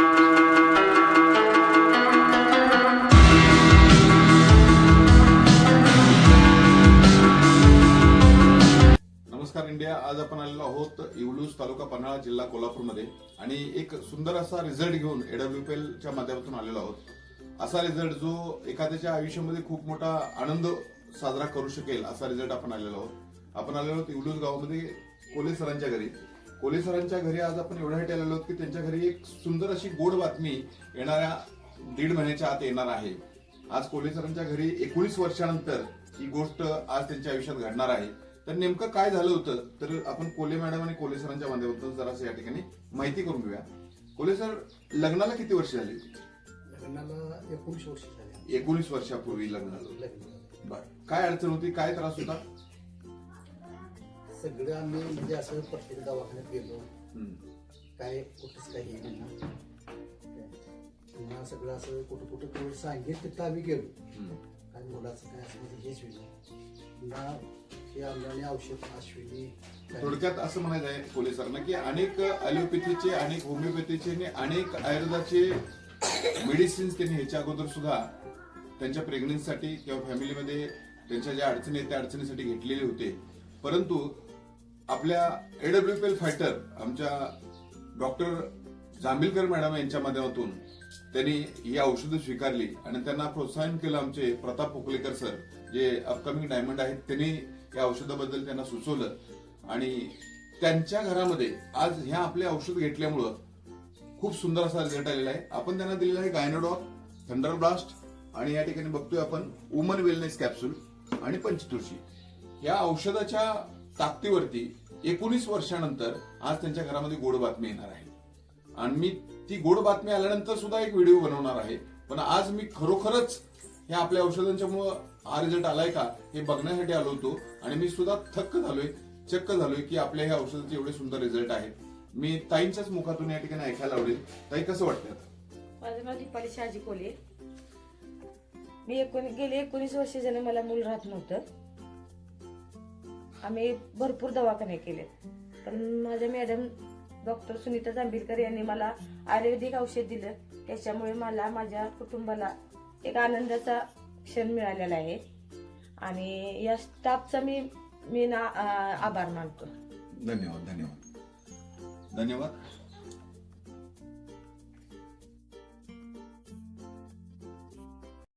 नमस्कार इंडिया. आज आपण आलेलो आहोत इवलूस तालुका पन्हाळा जिल्हा कोल्हापूरमध्ये आणि एक सुंदर असा रिझल्ट घेऊन AWPLच्या माध्यमातून आलेलो आहोत. असा रिझल्ट जो एखाद्याच्या आयुष्यामध्ये खूप मोठा आनंद साजरा करू शकेल असा रिझल्ट आपण आलेलो आहोत. आपण आलेलो आहोत इवलूस गावामध्ये कोले सरांच्या घरी. कोले सरांच्या घरी आज आपण एवढ्यासाठी आलेलो आहोत की त्यांच्या घरी एक सुंदर अशी गोड बातमी येणाऱ्या 1.5 महिन्याच्या आत येणार आहे. आज कोले सरांच्या घरी 19 वर्षानंतर ही गोष्ट आज त्यांच्या आयुष्यात घडणार आहे. तर नेमकं काय झालं होतं तर आपण कोले मॅडम आणि कोले सरांच्या माध्यमातून जरासं या ठिकाणी माहिती करून घेऊया. कोले सर, लग्नाला किती वर्ष झाली? लग्नाला 19 वर्ष झाली. 19 वर्षापूर्वी लग्न झालं. बर, काय अडचण होती, काय त्रास होता? सगळं आम्ही म्हणजे असं प्रत्येक दवाखान्यात गेलो, काय कुठंच काही पुन्हा सगळं असं कुठं कुठं सांगेल तिथं आम्ही गेलो. आणि मुलाचं काय असं म्हणजे हेच वेगळं पुन्हा हे अंगाने औषध अश्विनी. थोडक्यात असं म्हणायचं आहे कोले सरांना की अनेक ॲलोपॅथीचे, अनेक होमिओपॅथीचे आणि अनेक आयुर्वेदाचे मेडिसिन्स त्यांनी ह्याच्या अगोदर सुद्धा त्यांच्या प्रेग्नन्सीसाठी किंवा फॅमिलीमध्ये त्यांच्या ज्या अडचणी आहेत त्या अडचणीसाठी घेतलेले होते. परंतु आपल्या AWPL फायटर आमच्या डॉक्टर जांभीलकर मॅडम यांच्या माध्यमातून त्यांनी ही औषधं स्वीकारली आणि त्यांना प्रोत्साहन केलं. आमचे प्रताप पोकलेकर सर जे अपकमिंग डायमंड आहेत त्यांनी या औषधाबद्दल त्यांना सुचवलं आणि त्यांच्या घरामध्ये आज ह्या आपले औषध घेतल्यामुळं खूप सुंदर असा रिझल्ट आलेला आहे. आपण त्यांना दिलेला आहे गायनोडॉक, थंडर ब्लास्ट आणि या ठिकाणी बघतोय आपण वुमन वेलनेस कॅप्सूल आणि पंचतुळशी. या औषधाच्या ताकदीवरती 19 वर्षानंतर आज त्यांच्या घरामध्ये गोड बातमी येणार आहे आणि मी ती गोड बातमी आल्यानंतर सुद्धा एक व्हिडिओ बनवणार आहे. पण आज मी खरोखरच ह्या आपल्या औषधांच्यामुळं हा रिझल्ट आलाय का हे बघण्यासाठी आलो होतो आणि मी सुद्धा चक्क झालोय की आपल्या ह्या औषधाचे एवढे सुंदर रिझल्ट आहेत. मी ताईंच्याच मुखातून या ठिकाणी ऐकायला आवडेल. ताई, कसं वाटतं? माझं नाव दीपाली शहाजी कोले. मी गेले 19 वर्ष झाले मला मूल राहत नव्हतं. आम्ही भरपूर दवाखाने केले पण माझ्या मॅडम डॉक्टर सुनीता जांभीलकर यांनी मला आयुर्वेदिक औषध दिलं. त्याच्यामुळे मला माझ्या कुटुंबाला एक आनंदाचा क्षण मिळालेला आहे आणि या स्टाफचा मी आभार मानतो. धन्यवाद.